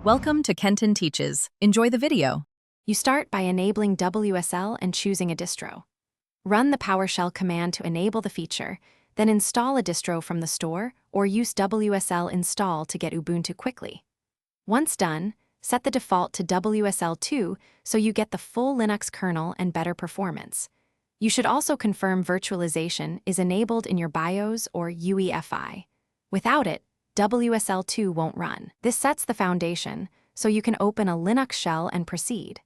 Welcome to Kenton Teaches. Enjoy the video. You start by enabling WSL and choosing a distro. Run the PowerShell command to enable the feature, then install a distro from the store or use WSL install to get Ubuntu quickly. Once done, set the default to WSL2 so you get the full Linux kernel and better performance. You should also confirm virtualization is enabled in your BIOS or UEFI. Without it, WSL2 won't run. This sets the foundation, so you can open a Linux shell and proceed.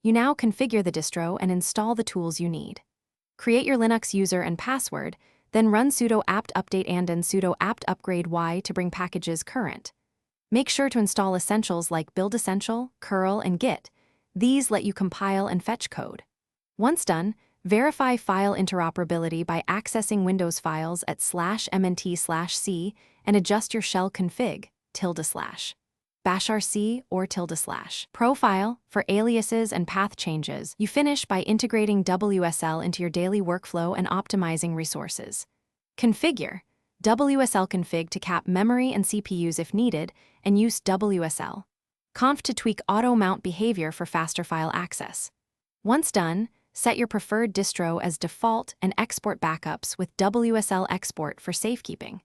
You now configure the distro and install the tools you need. Create your Linux user and password, then run sudo apt update and sudo apt upgrade y to bring packages current. Make sure to install essentials like build essential, curl, and git. These let you compile and fetch code. Once done, verify file interoperability by accessing Windows files at /mnt/c and adjust your shell config, /bashrc or /. Profile, for aliases and path changes. You finish by integrating WSL into your daily workflow and optimizing resources. Configure, WSL config to cap memory and CPUs if needed, and use WSL conf to tweak auto-mount behavior for faster file access. Once done, set your preferred distro as default and export backups with WSL export for safekeeping.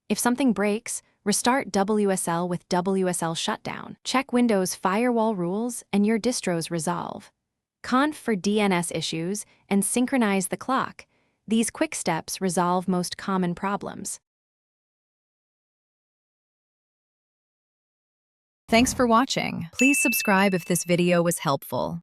If something breaks, restart WSL with WSL shutdown. Check Windows firewall rules and your distro's resolve. Conf for DNS issues and synchronize the clock. These quick steps resolve most common problems. Thanks for watching. Please subscribe if this video was helpful.